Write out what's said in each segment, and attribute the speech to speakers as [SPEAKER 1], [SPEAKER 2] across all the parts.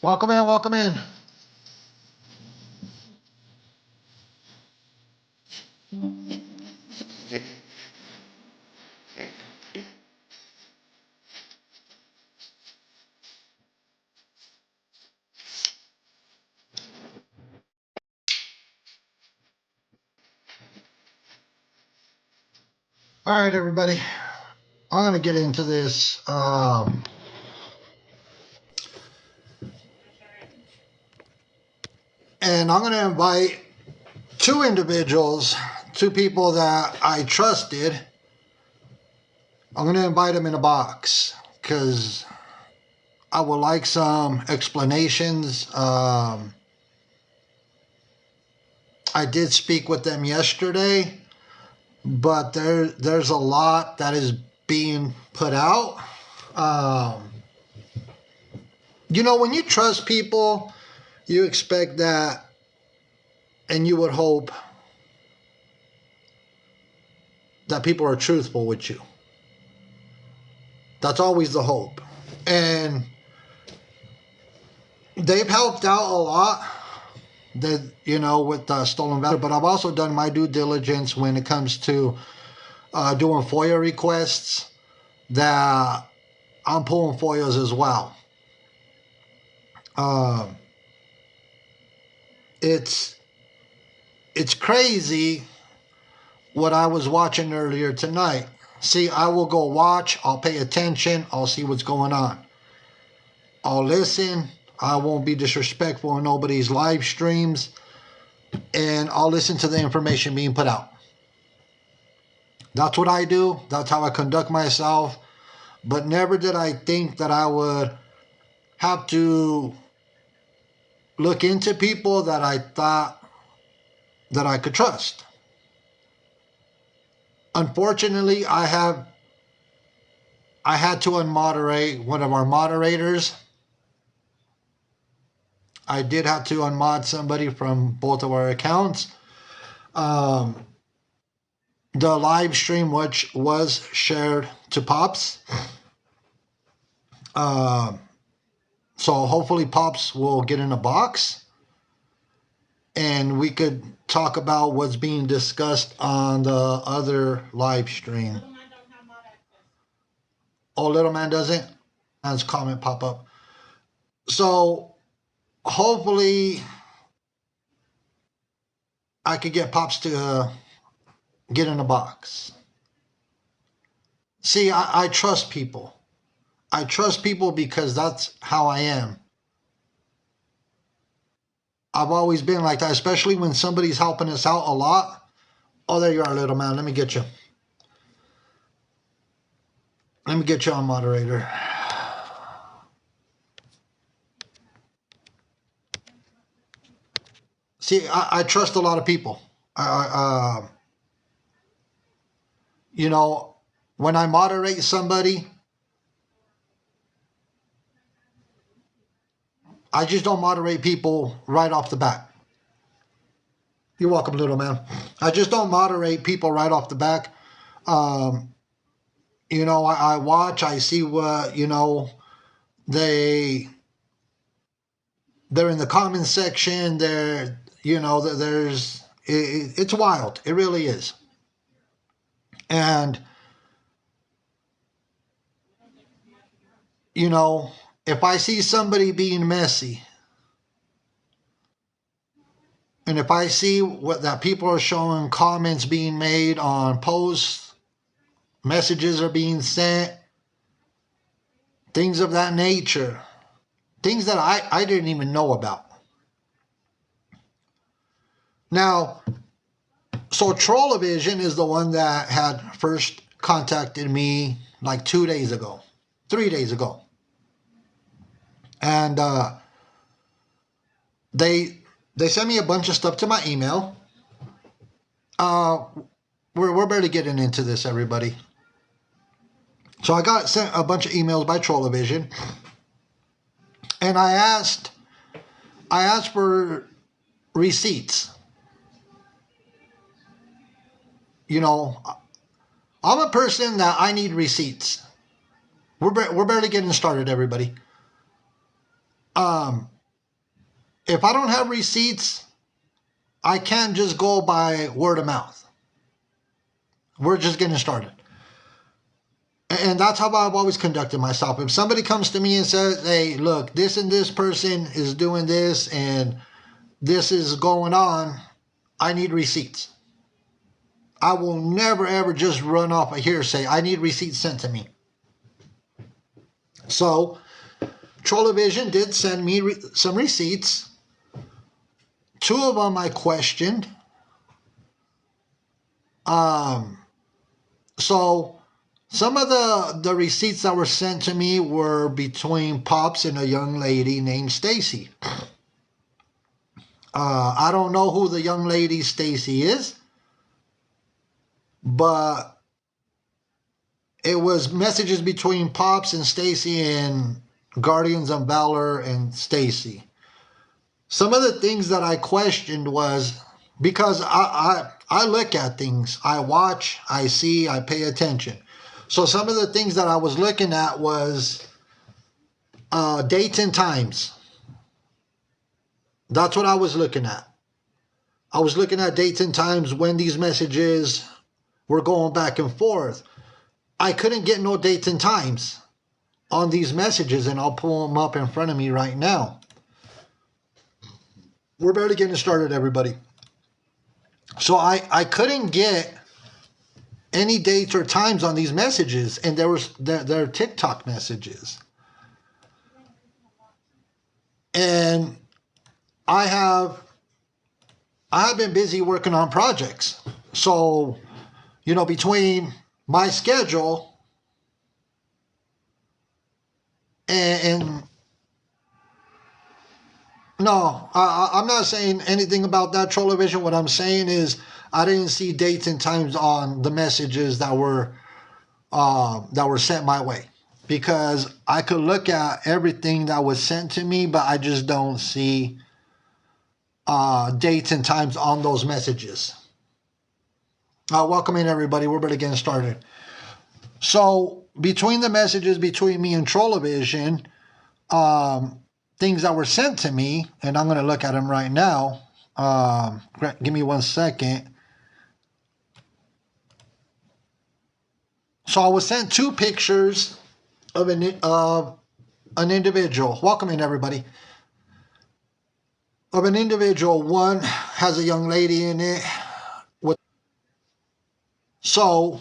[SPEAKER 1] Welcome in, welcome in. All right, everybody. I'm going to get into this. And I'm going to invite two individuals, two people that I trusted. I'm going to invite them in a box because I would like some explanations. I did speak with them yesterday, but there's a lot that is being put out. When you trust people, you expect that, and you would hope that people are truthful with you. That's always the hope. And they've helped out a lot with the stolen value, but I've also done my due diligence when it comes to doing FOIA requests, that I'm pulling FOIAs as well. It's crazy what I was watching earlier tonight. See, I will go watch, I'll pay attention, I'll see what's going on. I'll listen, I won't be disrespectful in nobody's live streams, and I'll listen to the information being put out. That's what I do, that's how I conduct myself, but never did I think that I would have to look into people that I thought that I could trust. Unfortunately, I had to unmoderate one of our moderators. I did have to unmod somebody from both of our accounts. The live stream, which was shared to Pops. So hopefully Pops will get in a box and we could talk about what's being discussed on the other live stream. Oh, little man doesn't? His comment pop up. So hopefully I could get Pops to get in a box. See, I trust people. I trust people because that's how I am. I've always been like that, especially when somebody's helping us out a lot. Oh, there you are, little man. Let me get you. Let me get you on moderator. See, I trust a lot of people. When I moderate somebody, I just don't moderate people right off the bat. You're welcome, little man. I just don't moderate people right off the bat. I watch, I see what, they're in the comment section. It's wild. It really is. And, if I see somebody being messy, and if I see that people are showing comments being made on posts, messages are being sent, things of that nature, things that I didn't even know about. Now, so Trollovision is the one that had first contacted me like 2 days ago, 3 days ago. And they sent me a bunch of stuff to my email. Uh, we're barely getting into this, everybody. So I got sent a bunch of emails by Trollovision, and I asked for receipts. You know, I'm a person that I need receipts. We're barely getting started, everybody. If I don't have receipts, I can't just go by word of mouth. We're just getting started. And that's how I've always conducted myself. If somebody comes to me and says, hey, look, this and this person is doing this and this is going on, I need receipts. I will never, ever just run off a hearsay. I need receipts sent to me. So, Trollovision did send me some receipts. 2 of them I questioned. So, some of the receipts that were sent to me were between Pops and a young lady named Stacy. I don't know who the young lady Stacy is, but it was messages between Pops and Stacy and Guardians of Valor and Stacy. Some of the things that I questioned was because I look at things, I watch, I see, I pay attention. So some of the things that I was looking at was dates and times. That's what I was looking at. I was looking at dates and times when these messages were going back and forth. I couldn't get no dates and times on these messages, and I'll pull them up in front of me right now. We're barely getting started, everybody. So I couldn't get any dates or times on these messages, and they're TikTok messages. And I have been busy working on projects. So, you know, between my schedule and no, I'm not saying anything about that, Trollovision. What I'm saying is I didn't see dates and times on the messages that were sent my way, because I could look at everything that was sent to me, but I just don't see dates and times on those messages. Welcome in, everybody. We're about to get started. So between the messages between me and Trollovision, things that were sent to me, and I'm going to look at them right now. Give me 1 second. So I was sent 2 pictures of an individual. Welcome in, everybody. Of an individual. One has a young lady in it. So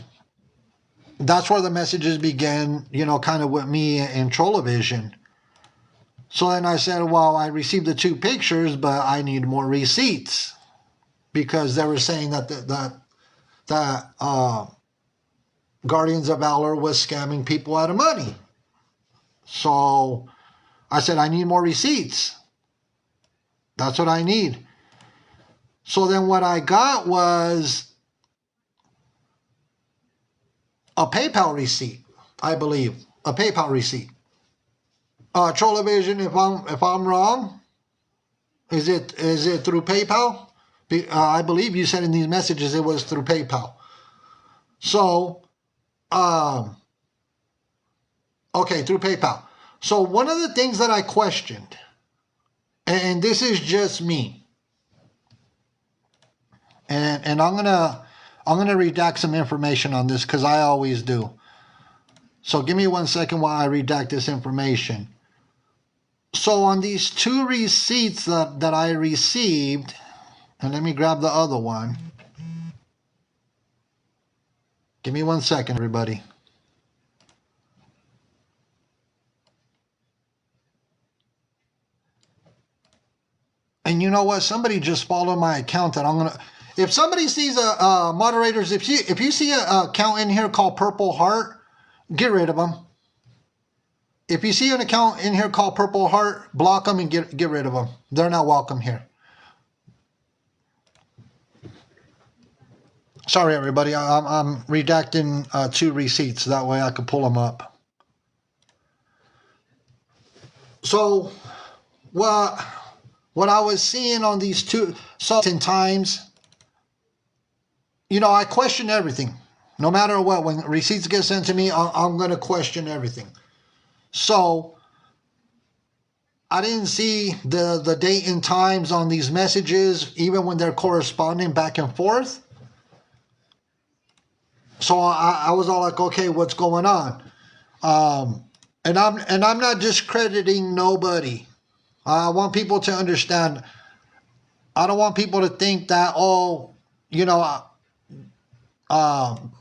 [SPEAKER 1] that's where the messages began, you know, kind of with me and Trollovision. So then I said, well, I received the 2 pictures, but I need more receipts, because they were saying that Guardians of Valor was scamming people out of money. So I said, I need more receipts. That's what I need. So then what I got was a PayPal receipt, I believe. A PayPal receipt. Trollovision, if I'm wrong, is it through PayPal? I believe you said in these messages it was through PayPal. So, okay, through PayPal. So one of the things that I questioned, and this is just me, and I'm gonna redact some information on this, because I always do. So give me 1 second while I redact this information. So on these 2 receipts that I received, and let me grab the other one. Give me 1 second, everybody. And you know what? Somebody just followed my account that If somebody sees moderators, if you see an account in here called Purple Heart, get rid of them. If you see an account in here called Purple Heart, block them and get rid of them. They're not welcome here. Sorry, everybody. I'm redacting 2 receipts. That way I can pull them up. So what I was seeing on these 2 times, you know, I question everything. No matter what, when receipts get sent to me, I'm going to question everything. So I didn't see the date and times on these messages, even when they're corresponding back and forth. So I was all like, okay, what's going on? And I'm not discrediting nobody. I want people to understand. I don't want people to think that, oh, you know,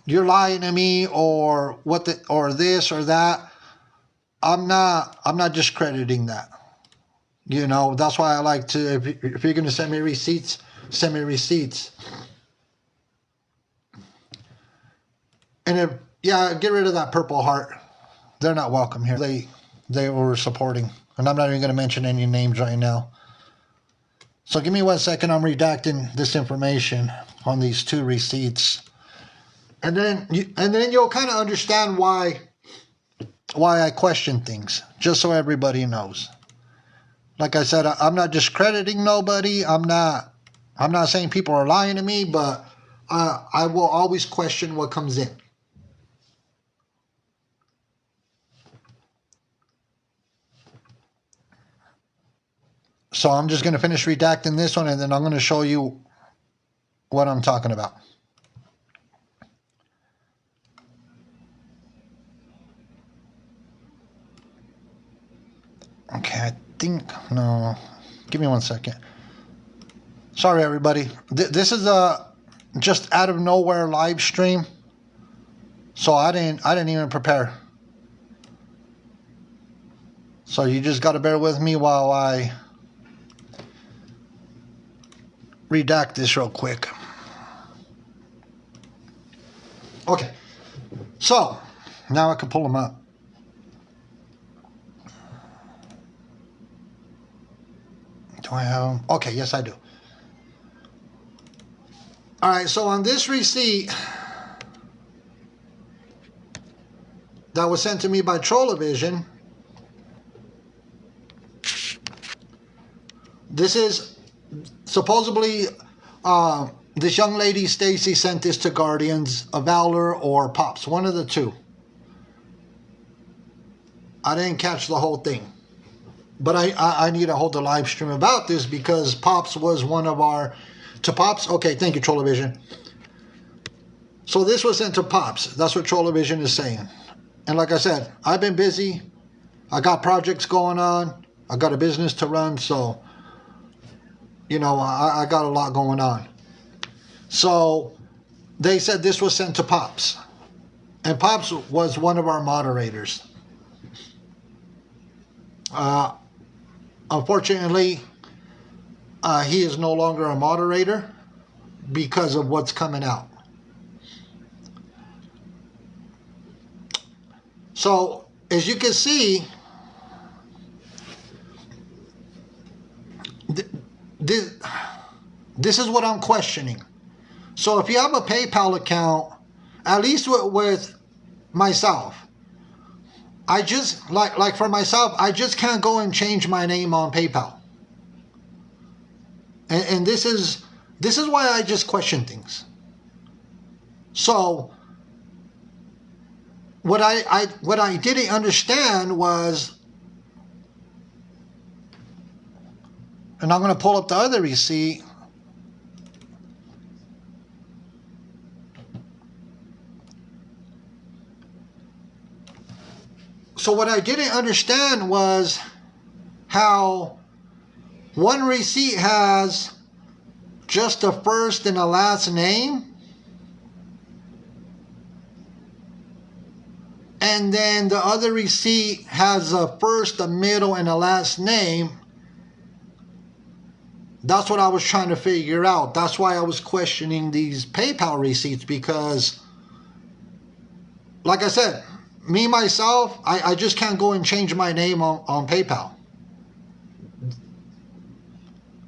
[SPEAKER 1] you're lying to me or or this or that. I'm not discrediting that. You know, that's why I like to, if you're going to send me receipts, send me receipts. And get rid of that Purple Heart. They're not welcome here. They were supporting. And I'm not even going to mention any names right now. So give me 1 second. I'm redacting this information on these 2 receipts. And then you'll kind of understand why I question things, just so everybody knows. Like I said, I'm not discrediting nobody. I'm not saying people are lying to me, but I will always question what comes in. So I'm just going to finish redacting this one, and then I'm going to show you what I'm talking about. Okay, I think, no, give me 1 second. Sorry, everybody. This is a just out of nowhere live stream. So I didn't even prepare. So you just got to bear with me while I redact this real quick. Okay. So now I can pull them up. Do I have them? Okay, yes I do. All right, so on this receipt that was sent to me by Trollovision, this is supposedly this young lady, Stacy, sent this to Guardians of Valor or Pops, one of the 2. I didn't catch the whole thing. But I need to hold the live stream about this because Pops was one of our... To Pops? Okay, thank you, Trollovision. So this was sent to Pops. That's what Trollovision is saying. And like I said, I've been busy. I got projects going on. I got a business to run. So, you know, I got a lot going on. So they said this was sent to Pops. And Pops was one of our moderators. Unfortunately, he is no longer a moderator because of what's coming out. So, as you can see, this is what I'm questioning. So, if you have a PayPal account, at least with myself, I just, like for myself, I just can't go and change my name on PayPal. And this is why I just question things. So what I didn't understand was, and I'm going to pull up the other receipt. So what I didn't understand was how one receipt has just a first and a last name, and then the other receipt has a first, a middle, and a last name That's what I was trying to figure out. That's why I was questioning these PayPal receipts because, like I said, me myself, I just can't go and change my name on PayPal.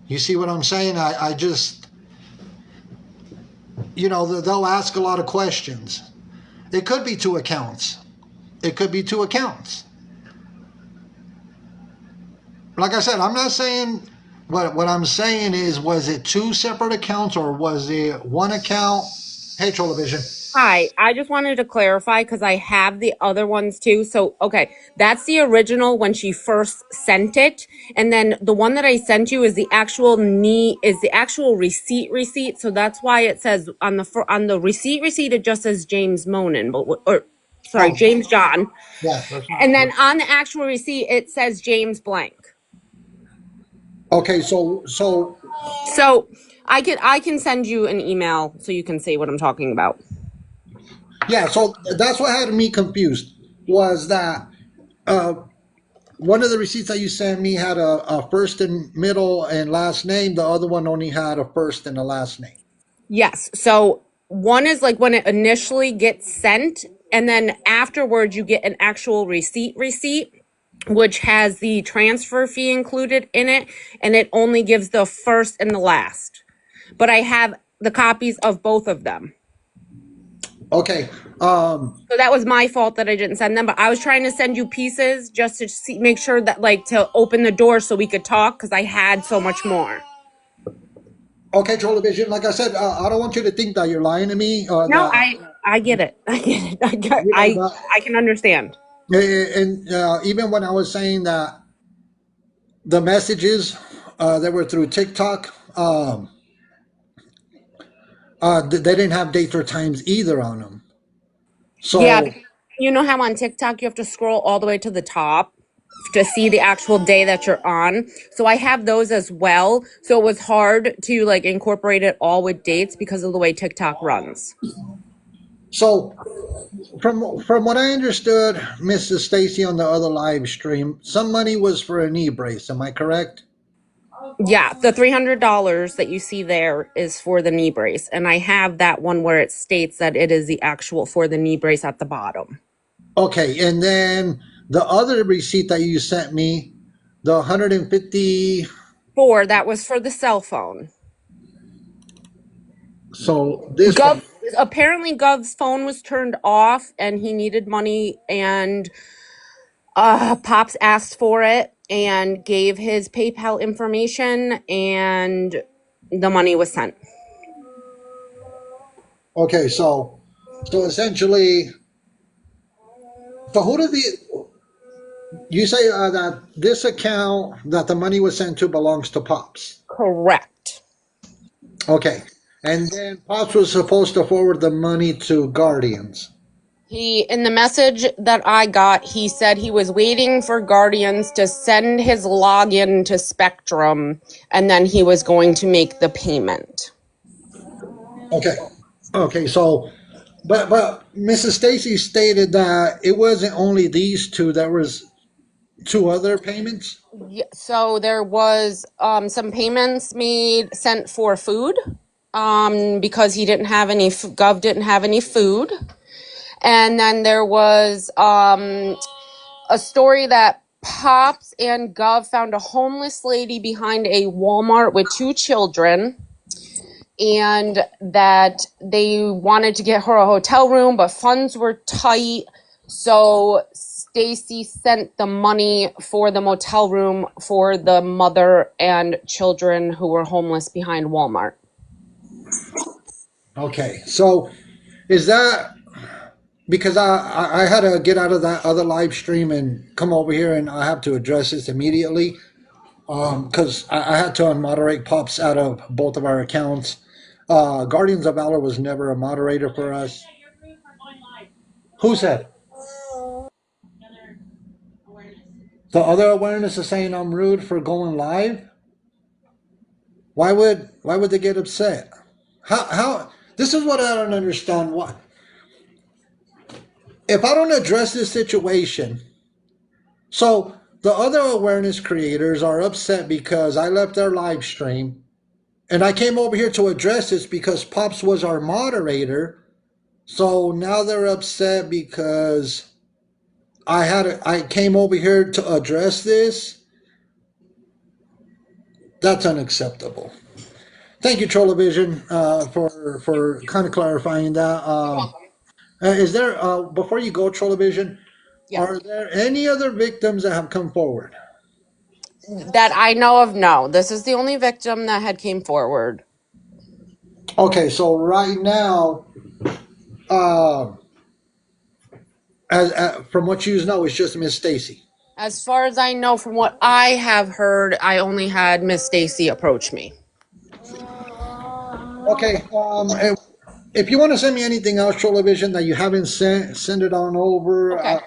[SPEAKER 1] You see what I'm saying? I just, they'll ask a lot of questions. It could be two accounts. It could be two accounts. Like I said, I'm not saying what I'm saying is, was it two separate accounts or was it one account? Hey, Trollovision.
[SPEAKER 2] Hi, I just wanted to clarify because I have the other ones too. So, okay, that's the original when she first sent it, and then the one that I sent you is the actual receipt. So that's why it says on the receipt it just says James Monin, or sorry,
[SPEAKER 1] Oh,
[SPEAKER 2] James John,
[SPEAKER 1] yeah. That's not.
[SPEAKER 2] and then on the actual receipt it says James blank.
[SPEAKER 1] Okay, so
[SPEAKER 2] So I can send you an email so you can see what I'm talking about.
[SPEAKER 1] yeah, so that's what had me confused was that uh, one of the receipts that you sent me had a first and middle and last name. The other one only had a first and a last name.
[SPEAKER 2] Yes. So one is like when it initially gets sent, and then afterwards you get an actual receipt, which has the transfer fee included in it, and it only gives the first and the last. But I have the copies of both of them.
[SPEAKER 1] Okay.
[SPEAKER 2] So that was my fault that I didn't send them, but I was trying to send you pieces just to make sure that, like, to open the door so we could talk because I had so much more.
[SPEAKER 1] Okay, Trollovision. Like I said, I don't want you to think that you're lying to me.
[SPEAKER 2] No, I get it. I get it.
[SPEAKER 1] That
[SPEAKER 2] I can understand.
[SPEAKER 1] and even when I was saying that the messages that were through TikTok, they didn't have dates or times either on them.
[SPEAKER 2] Yeah,
[SPEAKER 1] So
[SPEAKER 2] you know how on TikTok you have to scroll all the way to the top to see the actual day that you're on. So I have those as well. So it was hard to like incorporate it all with dates because of the way TikTok runs.
[SPEAKER 1] so from what I understood, Mrs. Stacy on the other live stream, some money was for a knee brace. Am I correct?
[SPEAKER 2] Yeah, the $300 that you see there is for the knee brace. And I have that one where it states that it is the actual for the knee brace at the bottom.
[SPEAKER 1] Okay, and then the other receipt that you sent me, the 150.
[SPEAKER 2] That was for the cell phone.
[SPEAKER 1] So this one.
[SPEAKER 2] Gov apparently Gov's phone was turned off and he needed money, and Pops asked for it and gave his PayPal information, and the money was sent.
[SPEAKER 1] Okay, so essentially, so who did the you say that this account that the money was sent to belongs to Pops?
[SPEAKER 2] Correct.
[SPEAKER 1] Okay, and then Pops was supposed to forward the money to Guardians.
[SPEAKER 2] In the message that I got, he said he was waiting for Guardians to send his login to Spectrum, and then he was going to make the payment.
[SPEAKER 1] Okay, okay, so but Mrs. Stacy stated that it wasn't only these two. There was two other payments.
[SPEAKER 2] Yeah, so there was some payments made sent for food because he didn't have any, Gov didn't have any food. And then there was a story that Pops and Gov found a homeless lady behind a Walmart with two children, and that they wanted to get her a hotel room, but funds were tight. So Stacy sent the money for the motel room for the mother and children who were homeless behind Walmart.
[SPEAKER 1] Okay, so is that because I had to get out of that other live stream and come over here and I have to address this immediately because I had to unmoderate Pops out of both of our accounts. Guardians of Valor was never a moderator for us. Who said? The other awareness is saying I'm rude for going live. Why would they get upset? How this is what I don't understand. What if I don't address this situation? So the other awareness creators are upset because I left their live stream And I came over here to address this because Pops was our moderator. So now they're upset because I came over here to address this. That's unacceptable. Thank you, Trollovision, for kind of clarifying that.
[SPEAKER 2] You're welcome.
[SPEAKER 1] Is there before you go, Trollovision?
[SPEAKER 2] Yes.
[SPEAKER 1] Are there any other victims that have come forward?
[SPEAKER 2] That I know of, no. This is the only victim that had came forward.
[SPEAKER 1] Okay, so right now, uh, as from what you know, it's just Miss Stacy.
[SPEAKER 2] As far as I know, from what I have heard, I only had Miss Stacy approach me.
[SPEAKER 1] Okay, if you want to send me anything else, Trollovision, that you haven't sent, send it on over.
[SPEAKER 2] Okay.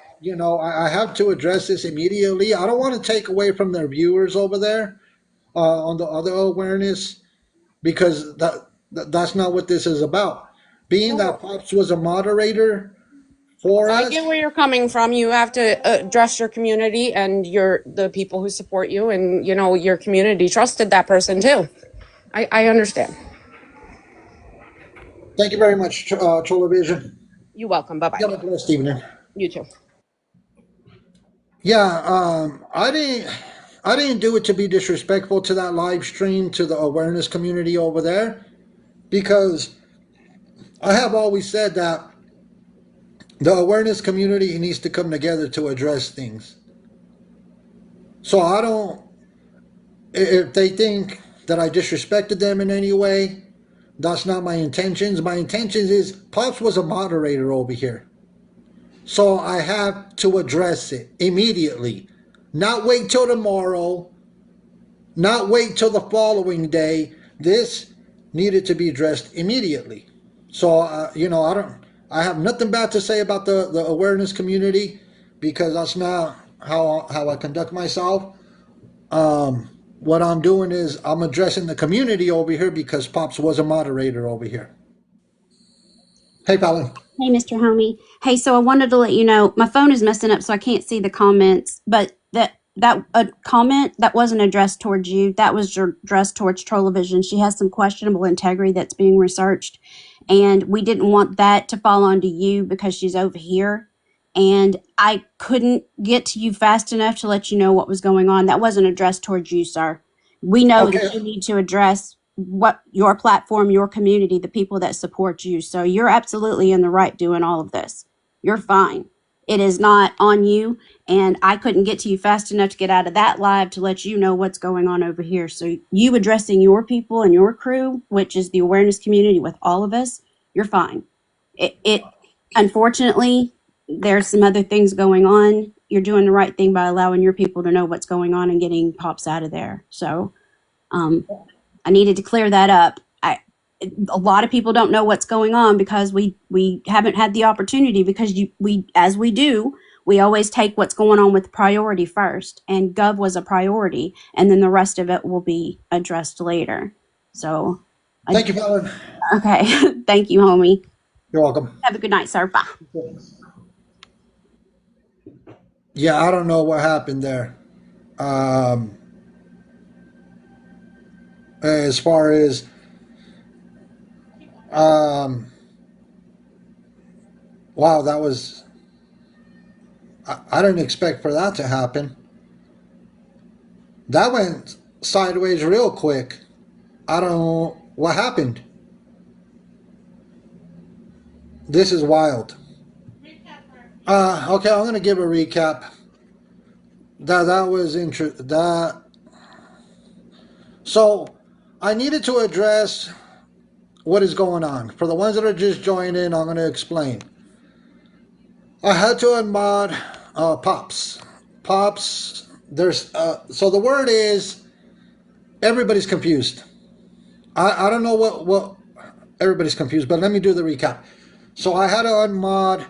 [SPEAKER 1] I have to address this immediately. I don't want to take away from their viewers over there on the other awareness because that's not what this is about. Being that Pops was a moderator for
[SPEAKER 2] I
[SPEAKER 1] us.
[SPEAKER 2] get where you're coming from. You have to address your community and the people who support you, and your community trusted that person too. I understand.
[SPEAKER 1] Thank you very much, Trollovision.
[SPEAKER 2] You're welcome. Bye bye.
[SPEAKER 1] You have a blessed evening.
[SPEAKER 2] You too.
[SPEAKER 1] Yeah, I didn't do it to be disrespectful to that live stream to the awareness community over there because I have always said that the awareness community needs to come together to address things. So I don't, if they think that I disrespected them in any way, that's not my intentions. My intentions is Pops was a moderator over here. So I have to address it immediately. Not wait till tomorrow, not wait till the following day. This needed to be addressed immediately. So, I have nothing bad to say about the awareness community because that's not how I conduct myself. What I'm doing is I'm addressing the community over here because Pops was a moderator over here. Hey, Fallon.
[SPEAKER 3] Hey, Mr. Homie. Hey, so I wanted to let you know my phone is messing up, so I can't see the comments. But that a comment that wasn't addressed towards you, that was addressed towards Trollovision. She has some questionable integrity that's being researched, and we didn't want that to fall onto you because she's over here. And I couldn't get to you fast enough to let you know what was going on. That wasn't addressed towards you, sir. We know
[SPEAKER 1] Okay.
[SPEAKER 3] that you need to address what your platform, your community, the people that support you. So you're absolutely in the right doing all of this. You're fine. It is not on you. And I couldn't get to you fast enough to get out of that live to let you know what's going on over here. So you addressing your people and your crew, which is the awareness community with all of us, you're fine. It unfortunately, there's some other things going on. You're doing the right thing by allowing your people to know what's going on and getting Pops out of there. So I needed to clear that up. A lot of people don't know what's going on because we haven't had the opportunity because we always take what's going on with priority first, and Gov was a priority, and then the rest of it will be addressed later. So,
[SPEAKER 1] Thank you, Fallon.
[SPEAKER 3] okay, thank you, homie.
[SPEAKER 1] You're welcome.
[SPEAKER 3] Have a good night, sir. Bye.
[SPEAKER 1] Yeah, I don't know what happened there. Um, as far as um, wow, that was I didn't expect for that to happen. That went sideways real quick. I don't know what happened. This is wild. Okay, I'm gonna give a recap. That was that. So I needed to address what is going on. For the ones that are just joining, I'm gonna explain. I had to unmod Pops. Pops. There's so the word is everybody's confused. I don't know what everybody's confused, but let me do the recap. So I had to unmod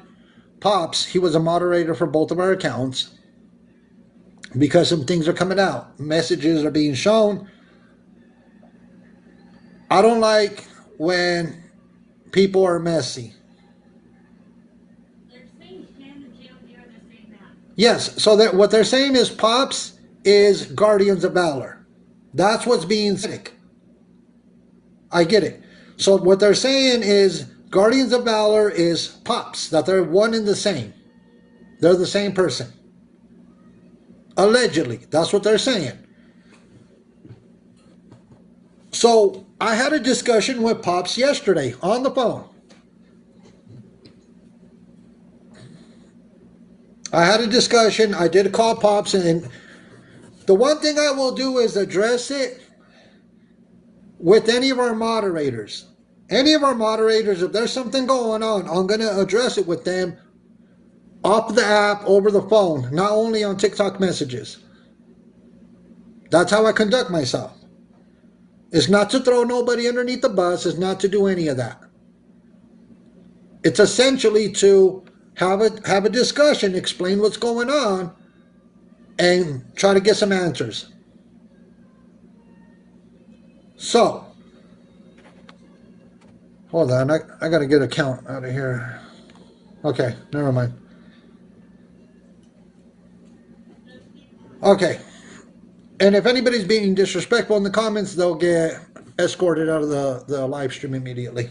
[SPEAKER 1] Pops. He was a moderator for both of our accounts because some things are coming out. Messages are being shown. I don't like when people are messy. Yes, so what they're saying is Pops is Guardians of Valor. That's what's being said. I get it. So what they're saying is Guardians of Valor is Pops, that they're one and the same. They're the same person. Allegedly. That's what they're saying. So I had a discussion with Pops yesterday on the phone. I had a discussion. I did call Pops, and the one thing I will do is address it with any of our moderators. Any of our moderators, if there's something going on, I'm going to address it with them off the app, over the phone, not only on TikTok messages. That's how I conduct myself. It's not to throw nobody underneath the bus. It's not to do any of that. It's essentially to have a discussion, explain what's going on, and try to get some answers. So, hold on. I got to get a count out of here. Okay, never mind. Okay. And if anybody's being disrespectful in the comments, they'll get escorted out of the live stream immediately.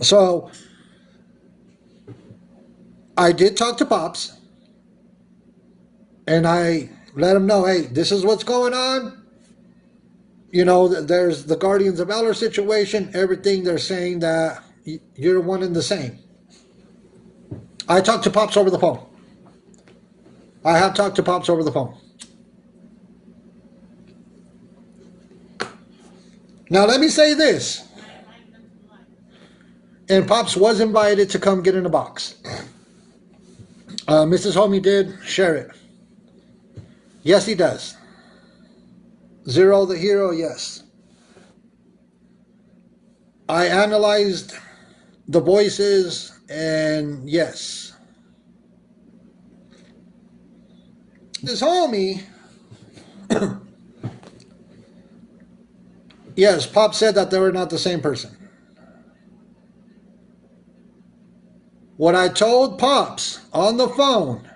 [SPEAKER 1] So, I did talk to Pops, and I let him know, hey, this is what's going on. You know, there's the Guardians of Valor situation, everything. They're saying that you're one and the same. I talked to Pops over the phone. I have talked to Pops over the phone. Now, let me say this. And Pops was invited to come get in a box. Mrs. Homie did share it. Yes, he does. Zero the hero, yes. I analyzed the voices, and yes. This homie, yes, Pop said that they were not the same person. What I told Pops on the phone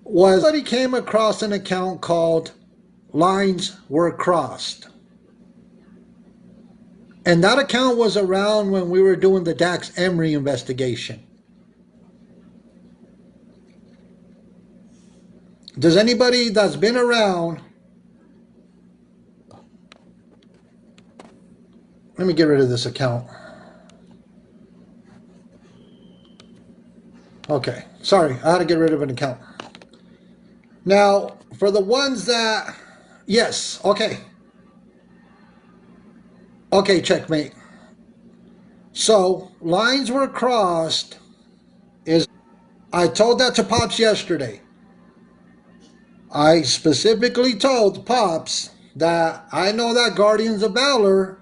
[SPEAKER 1] was somebody came across an account called Lines Were Crossed. And that account was around when we were doing the Dax Emery investigation. Does anybody that's been around... Let me get rid of this account. Okay, sorry, I had to get rid of an account. Now, for the ones that... Yes, okay. Okay, checkmate. So, lines were crossed is... I told that to Pops yesterday. I specifically told Pops that I know that Guardians of Valor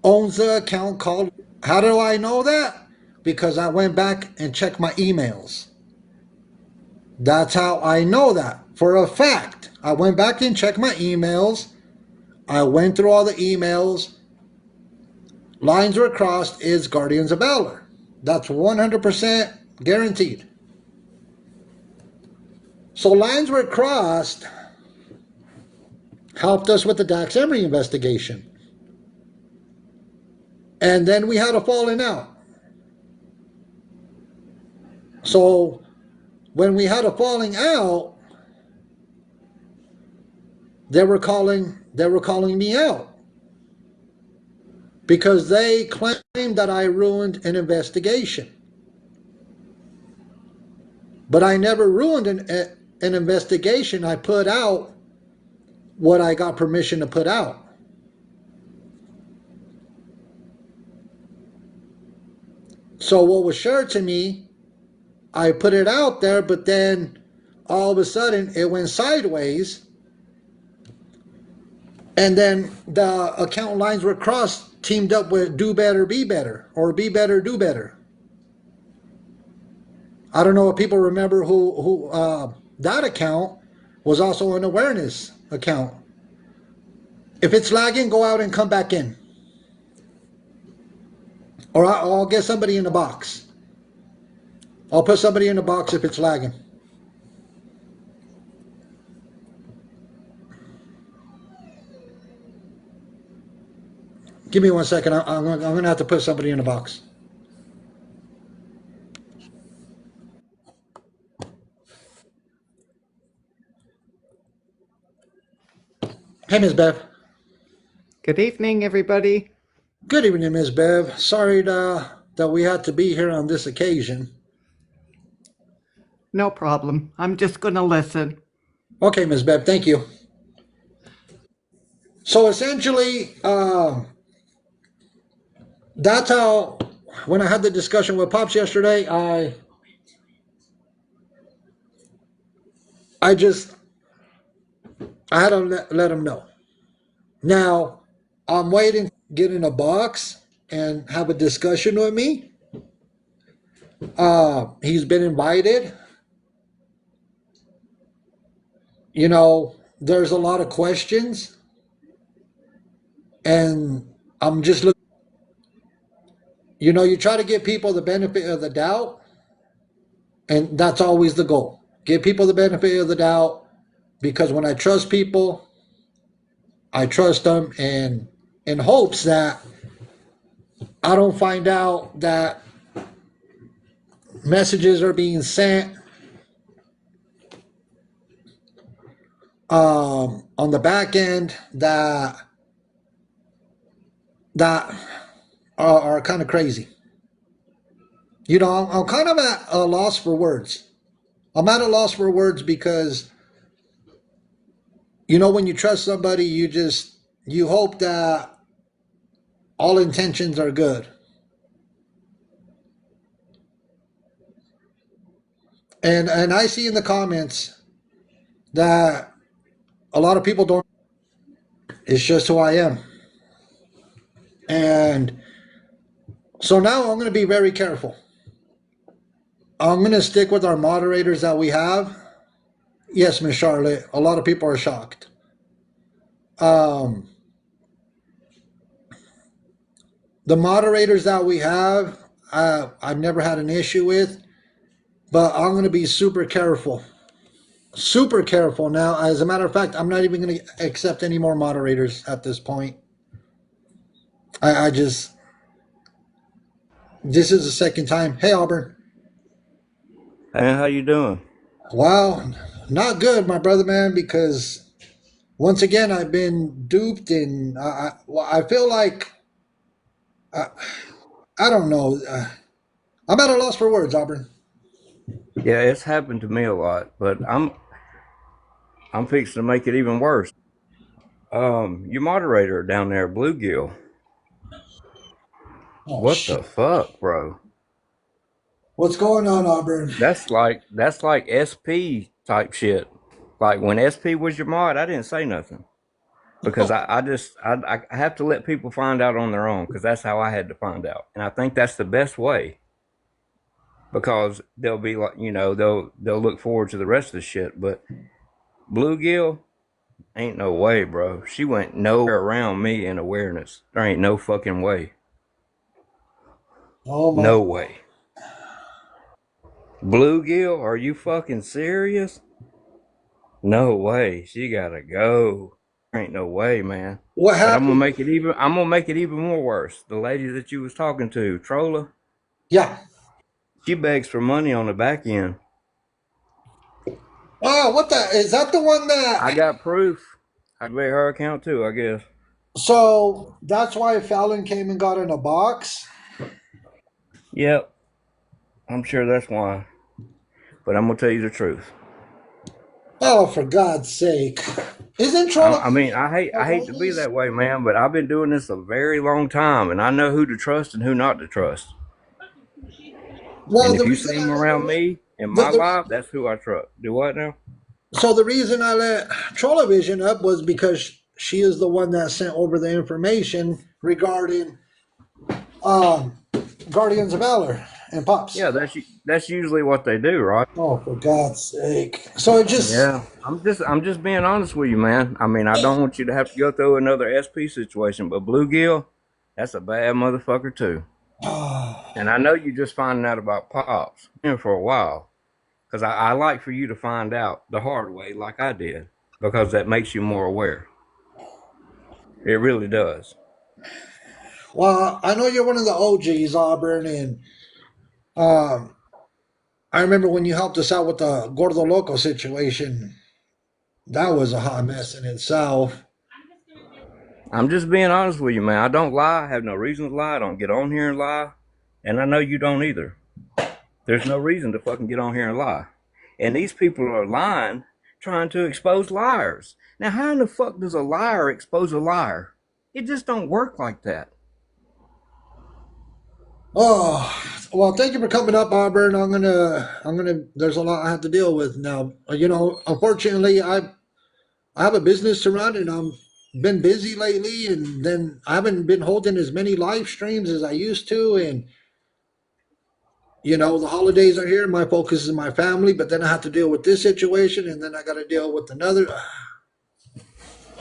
[SPEAKER 1] owns the account called... How do I know that? Because I went back and checked my emails. That's how I know that. For a fact. I went back and checked my emails. I went through all the emails. Lines were crossed is Guardians of Valor. That's 100% guaranteed. So lines were crossed helped us with the Dax Emery investigation. And then we had a falling out. So when we had a falling out, they were calling me out because they claimed that I ruined an investigation. But I never ruined an investigation. I put out what I got permission to put out. So what was shared to me, I put it out there, but then all of a sudden it went sideways. And then the account lines were crossed, teamed up with Do Better, Be Better, or Be Better, Do Better. I don't know if people remember who that account was also an awareness account. If it's lagging, go out and come back in. Or I'll get somebody in the box. I'll put somebody in the box if it's lagging. Give me 1 second. I'm going to have to put somebody in the box. Hey, Ms. Bev.
[SPEAKER 4] Good evening, everybody.
[SPEAKER 1] Good evening, Ms. Bev. Sorry that we had to be here on this occasion.
[SPEAKER 4] No problem. I'm just going to listen.
[SPEAKER 1] Okay, Ms. Bev, thank you. So essentially, that's how, when I had the discussion with Pops yesterday, I just, I had to let him know. Now, I'm waiting to get in a box and have a discussion with me. He's been invited. You know, there's a lot of questions, and I'm just looking. You know, you try to give people the benefit of the doubt, and that's always the goal. Give people the benefit of the doubt because when I trust people, I trust them, and in hopes that I don't find out that messages are being sent on the back end that are kind of crazy. You know, I'm kind of at a loss for words. I'm at a loss for words because you know when you trust somebody, you hope that all intentions are good. And I see in the comments that a lot of people don't. It's just who I am. And so now I'm going to be very careful. I'm going to stick with our moderators that we have. Yes, Miss Charlotte, a lot of people are shocked. Um, the moderators that we have, I've never had an issue with, but I'm going to be super careful. Super careful now. As a matter of fact, I'm not even going to accept any more moderators at this point. I just, this is the second time. Hey, Auburn.
[SPEAKER 5] Hey, how you doing?
[SPEAKER 1] Wow, not good, my brother, man, because once again, I've been duped and I feel like, uh, I don't know. I'm at a loss for words, Auburn.
[SPEAKER 5] Yeah, it's happened to me a lot, but I'm fixing to make it even worse. Your moderator down there, Bluegill.
[SPEAKER 1] Oh,
[SPEAKER 5] What
[SPEAKER 1] shit.
[SPEAKER 5] the fuck, bro?
[SPEAKER 1] What's going on, Auburn?
[SPEAKER 5] That's like SP type shit. Like when SP was your mod, I didn't say nothing because I have to let people find out on their own because that's how I had to find out, and I think that's the best way because they'll be like they'll look forward to the rest of the shit. But Bluegill, ain't no way, bro. She went nowhere around me in awareness. There ain't no fucking way.
[SPEAKER 1] Oh, my.
[SPEAKER 5] No way. Bluegill, are you fucking serious? No way. She gotta go. There ain't no way, man.
[SPEAKER 1] What
[SPEAKER 5] But I'm gonna
[SPEAKER 1] happened?
[SPEAKER 5] make it even. I'm gonna make it even more worse. The lady that you was talking to, Trolla,
[SPEAKER 1] Yeah.
[SPEAKER 5] she begs for money on the back end.
[SPEAKER 1] Oh, what the? Is that the one
[SPEAKER 5] I
[SPEAKER 1] that?
[SPEAKER 5] got proof. I bet her account too, I guess.
[SPEAKER 1] So that's why Fallon came and got in a box?
[SPEAKER 5] Yep, I'm sure that's why. But I'm gonna tell you the truth.
[SPEAKER 1] Oh, for God's sake. Isn't Troll
[SPEAKER 5] I mean, I hate to be
[SPEAKER 1] always?
[SPEAKER 5] that way, man, but I've been doing this a very long time, and I know who to trust and who not to trust.
[SPEAKER 1] Well,
[SPEAKER 5] And
[SPEAKER 1] the
[SPEAKER 5] if you
[SPEAKER 1] reason
[SPEAKER 5] see them around me in
[SPEAKER 1] the,
[SPEAKER 5] my
[SPEAKER 1] the,
[SPEAKER 5] life, that's who I trust. Do what now?
[SPEAKER 1] so the reason I let Trollovision up was because she is the one that sent over the information regarding um, Guardians of Valor and Pops.
[SPEAKER 5] Yeah, that's usually what they do, right?
[SPEAKER 1] Oh, for God's sake! So it just
[SPEAKER 5] Yeah, I'm just being honest with you, man. I mean, I don't want you to have to go through another SP situation, but Bluegill, that's a bad motherfucker too. And I know you just finding out about Pops for a while, because I like for you to find out the hard way, like I did, because that makes you more aware. It really does.
[SPEAKER 1] Well, I know you're one of the OGs, Auburn, and um, I remember when you helped us out with the Gordo Loco situation. That was a hot mess in itself.
[SPEAKER 5] I'm just being honest with you, man. I don't lie. I have no reason to lie. I don't get on here and lie. And I know you don't either. There's no reason to fucking get on here and lie. And these people are lying, trying to expose liars. Now, how in the fuck does a liar expose a liar? It just don't work like that.
[SPEAKER 1] Oh, well, thank you for coming up, Auburn. There's a lot I have to deal with now. Unfortunately, I have a business to run, and I'm been busy lately, and then I haven't been holding as many live streams as I used to, and the holidays are here. My focus is my family, but then I have to deal with this situation, and then I got to deal with another.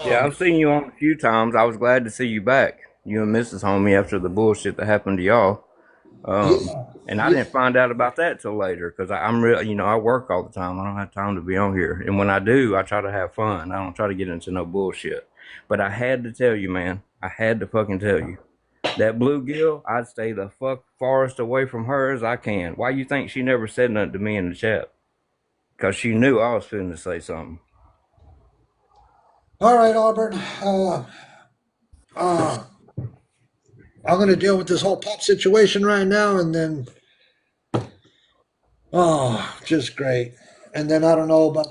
[SPEAKER 5] Yeah,
[SPEAKER 1] Oh,
[SPEAKER 5] I've seen you on a few times. I was glad to see you back. You and Mrs. Homie after the bullshit that happened to y'all.
[SPEAKER 1] yeah,
[SPEAKER 5] And I
[SPEAKER 1] yeah.
[SPEAKER 5] didn't find out about that till later because I'm real. I work all the time. I don't have time to be on here. And when I do, I try to have fun. I don't try to get into no bullshit. But I had to tell you, man. I had to fucking tell you. That bluegill, I'd stay the fuck farthest away from her as I can. Why you think she never said nothing to me in the chat? Because she knew I was finna say something.
[SPEAKER 1] All right, Auburn. Uh, I'm going to deal with this whole pop situation right now, and then just great. And then I don't know about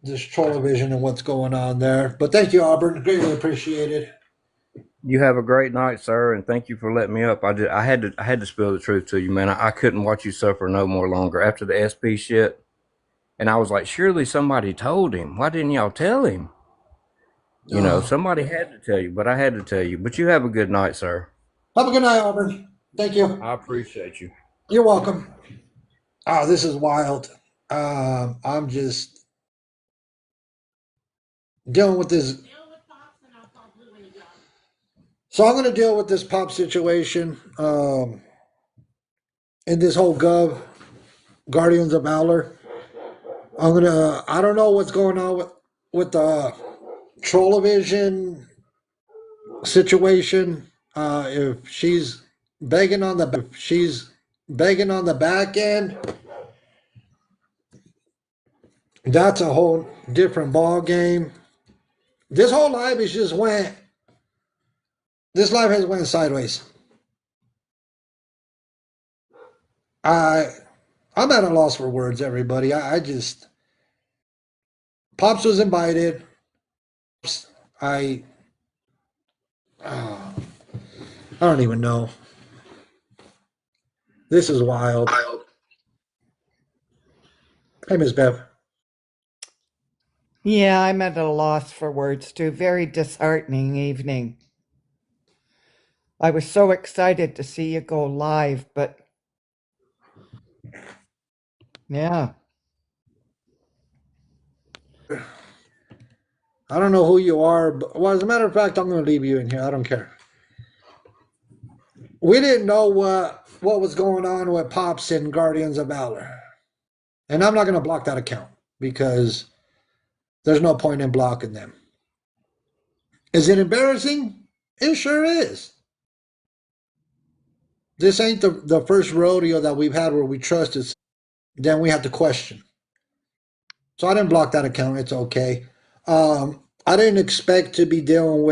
[SPEAKER 1] this Trollovision and what's going on there. But thank you, Auburn. Greatly appreciated.
[SPEAKER 5] You have a great night, sir, and thank you for letting me up. I had to spill the truth to you, man. I couldn't watch you suffer no more longer after the SP shit. And I was like, surely somebody told him. Why didn't y'all tell him?
[SPEAKER 1] Oh,
[SPEAKER 5] Somebody had to tell you, but I had to tell you. But you have a good night, sir.
[SPEAKER 1] have a good night, Auburn. Thank you.
[SPEAKER 5] I appreciate you.
[SPEAKER 1] You're welcome. Oh, this is wild. I'm just dealing with this. So I'm going to deal with this pop situation and this whole Guardians of Valor. I don't know what's going on with the Trollovision situation. If she's begging on the back end, that's a whole different ball game. This whole live is just went. This live has went sideways. I I'm at a loss for words, everybody. I just Pops was invited. I uh, I don't even know. This is wild. Hey, Miss Bev.
[SPEAKER 4] Yeah, I'm at a loss for words too. Very disheartening evening. I was so excited to see you go live, but yeah.
[SPEAKER 1] I don't know who you are, but well, as a matter of fact, I'm going to leave you in here. I don't care. We didn't know what was going on with Pops and Guardians of Valor, and I'm not going to block that account because there's no point in blocking them. Is it embarrassing? It sure is. This ain't the first rodeo that we've had where we trusted, then we have to question. So I didn't block that account. It's okay. I didn't expect to be dealing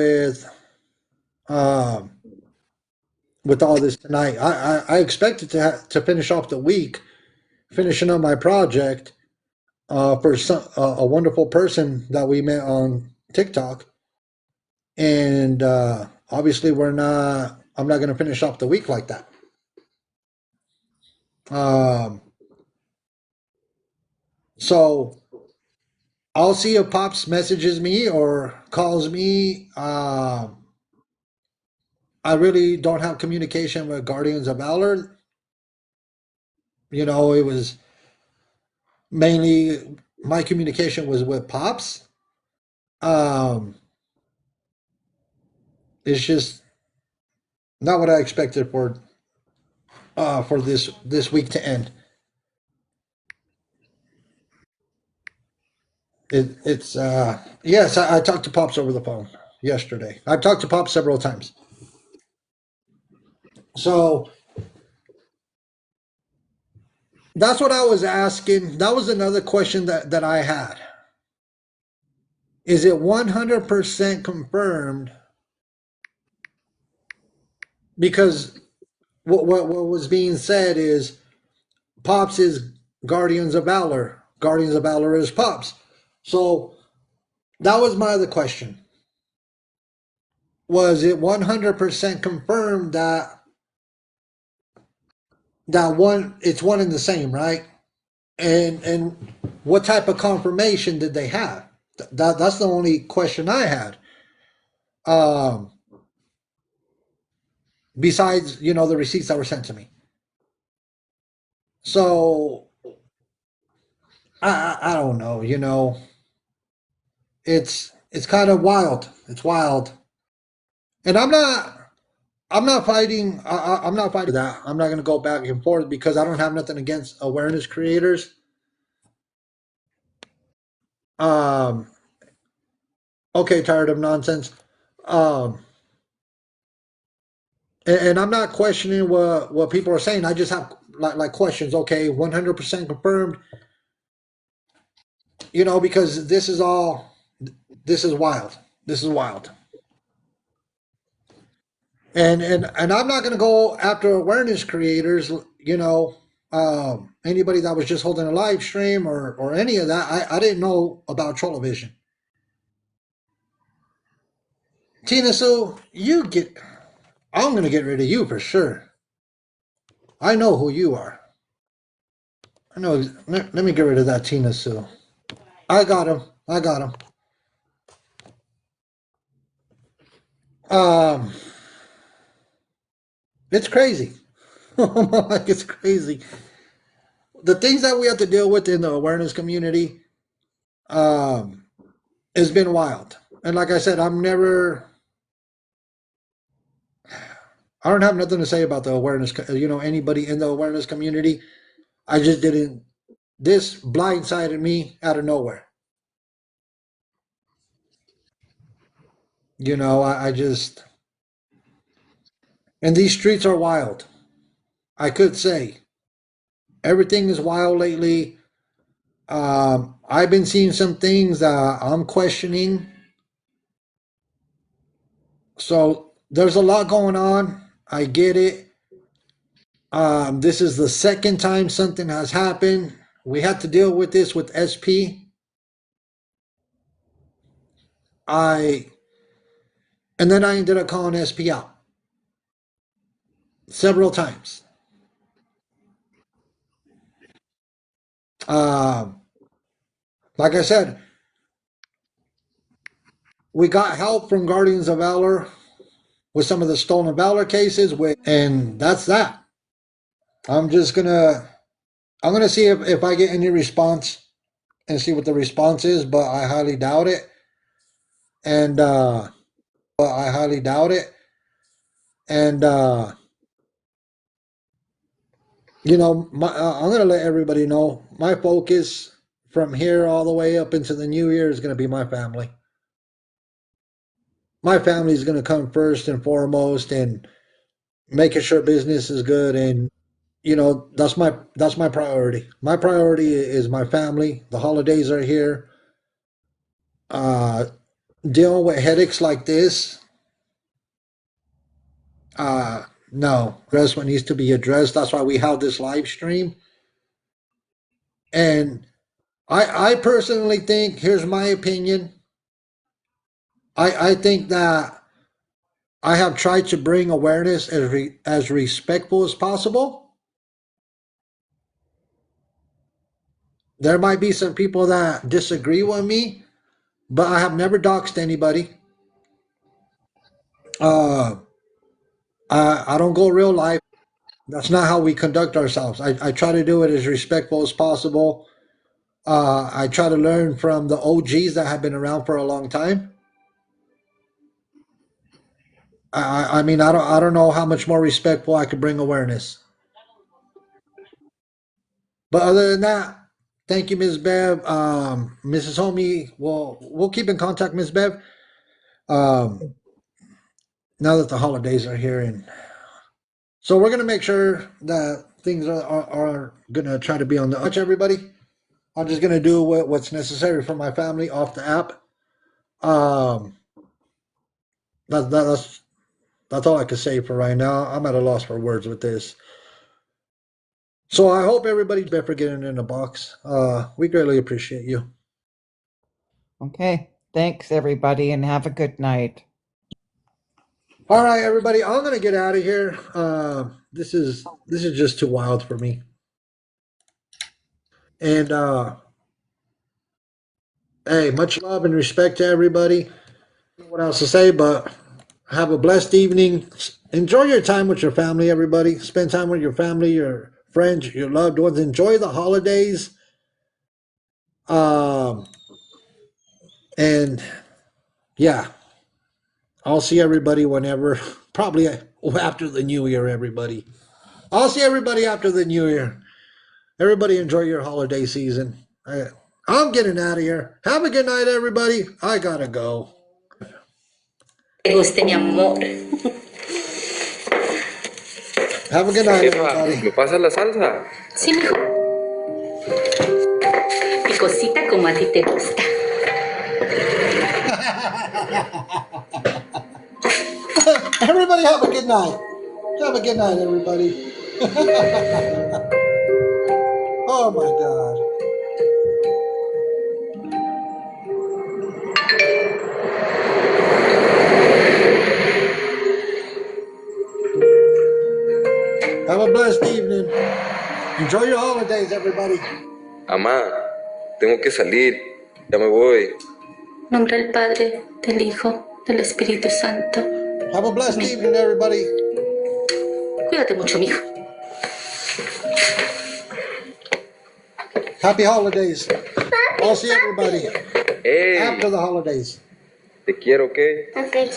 [SPEAKER 1] um, with all this tonight. I expected to finish off the week, finishing up my project for a wonderful person that we met on TikTok, and obviously we're not. I'm not going to finish off the week like that. Um, so I'll see if Pops messages me or calls me. I really don't have communication with Guardians of Valor. It was mainly my communication was with Pops. Um, it's just not what I expected for this week to end. It's yes, I talked to Pops over the phone yesterday. I've talked to Pops several times. So that's what I was asking. That was another question that I had. Is it 100% confirmed? Because what was being said is Pops is Guardians of Valor. Guardians of Valor is Pops. So that was my other question. Was it 100% confirmed that one it's one and the same, right? And what type of confirmation did they have? That's the only question I had. Um, Besides, the receipts that were sent to me. So I don't know. It's kind of wild. It's wild, and I'm not fighting. I'm not fighting that. I'm not going to go back and forth because I don't have nothing against awareness creators. Um, okay, tired of nonsense. Um, and I'm not questioning what people are saying. I just have like questions. Okay, 100% confirmed. Because this is wild. This is wild. And I'm not going to go after awareness creators. Anybody that was just holding a live stream or any of that. I didn't know about Trollovision. Tina Sue, I'm going to get rid of you for sure. I know who you are. I know. Let me get rid of that Tina Sue. I got him. I got him. Um, it's crazy. Like it's crazy. The things that we have to deal with in the awareness community, um, has been wild. And like I said, I don't have nothing to say about the awareness. Anybody in the awareness community. I just didn't. This blindsided me out of nowhere. I just. And these streets are wild. I could say everything is wild lately. I've been seeing some things that I'm questioning. So there's a lot going on. I get it. This is the second time something has happened. We had to deal with this with SP. I and then I ended up calling SP out several times. Um, like I said, we got help from Guardians of Valor with some of the stolen valor cases, and that's that. I'm gonna see if I get any response and see what the response is, but I highly doubt it. And And I'm gonna let everybody know my focus from here all the way up into the new year is gonna be my family. My family is gonna come first and foremost, and making sure business is good. And that's my priority. My priority is my family. The holidays are here. Uh, Dealing with headaches like this, no, that's what needs to be addressed. That's why we have this live stream. And I personally think, here's my opinion. I think that I have tried to bring awareness as respectful as possible. There might be some people that disagree with me, but I have never doxed anybody. Uh, I don't go real life. That's not how we conduct ourselves. I try to do it as respectful as possible. I try to learn from the OGs that have been around for a long time. I mean, I don't know how much more respectful I could bring awareness. But other than that, thank you, Ms. Bev. Mrs. Homie, we'll keep in contact, Ms. Bev. Um, Now that the holidays are here, and So we're gonna make sure that things are gonna try to be on the much everybody. I'm just gonna do what's necessary for my family off the app. Um, that's that's all I can say for right now. I'm at a loss for words with this. So I hope everybody's better for getting in the box. We greatly appreciate you.
[SPEAKER 4] Okay. Thanks, everybody, and have a good night.
[SPEAKER 1] All right, everybody, I'm gonna get out of here. This is just too wild for me. And hey, much love and respect to everybody. I don't know what else to say, but have a blessed evening. Enjoy your time with your family, everybody. Spend time with your family, your friends, your loved ones. Enjoy the holidays. Um, and yeah, I'll see everybody whenever, probably after the new year, everybody. I'll see everybody after the new year. Everybody enjoy your holiday season. I'm getting out of here. Have a good night, everybody. I gotta go.
[SPEAKER 6] Te guste mi amor.
[SPEAKER 1] Have a good night, everybody.
[SPEAKER 6] ¿Me pasas la salsa? Sí, mijo. Picosita como a ti te gusta.
[SPEAKER 1] Everybody have a good night. Have a good night, everybody. Oh my God. Have a blessed evening. Enjoy your holidays, everybody.
[SPEAKER 6] Mamá, tengo que salir. Ya me voy. En nombre del Padre, del Hijo, del Espíritu Santo.
[SPEAKER 1] Have a blessed evening, everybody.
[SPEAKER 6] Cuídate mucho, mijo.
[SPEAKER 1] Happy holidays. I'll see everybody
[SPEAKER 6] Hey,
[SPEAKER 1] after the holidays.
[SPEAKER 6] te quiero, ¿qué?
[SPEAKER 3] Okay.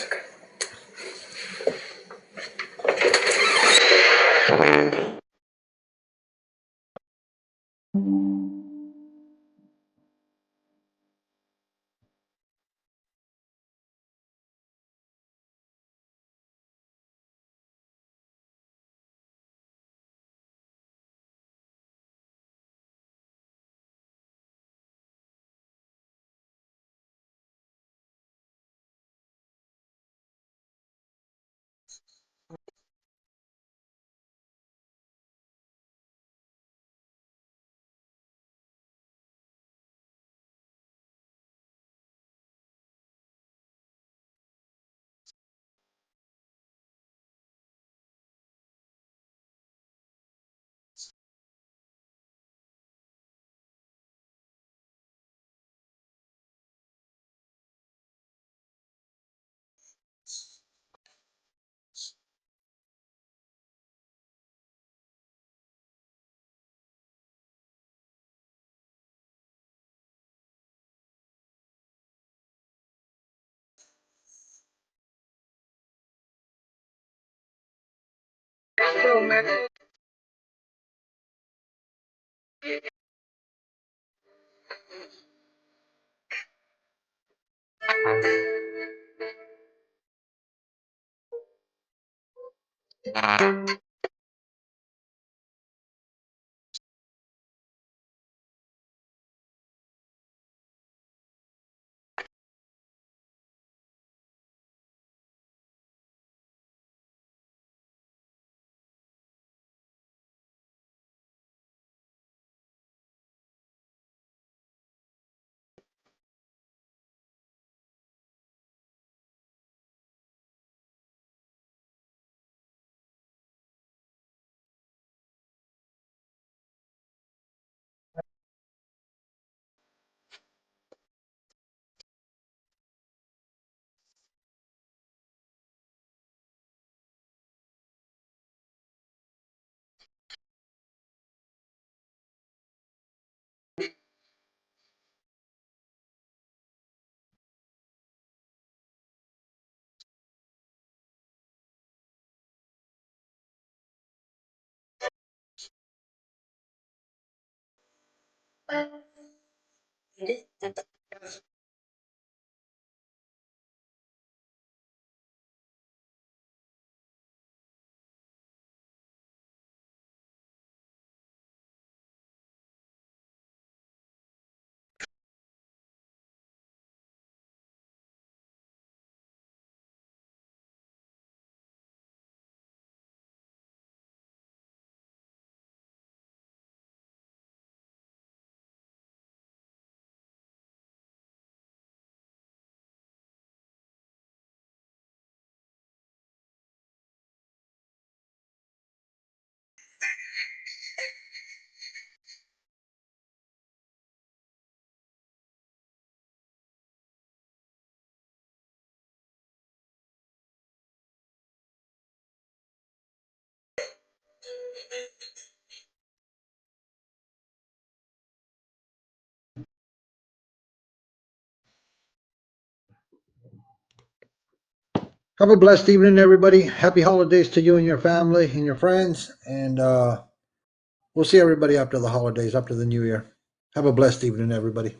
[SPEAKER 1] Have a blessed evening, everybody. Happy holidays to you and your family and your friends. And we'll see everybody after the holidays, after the new year. Have a blessed evening, everybody.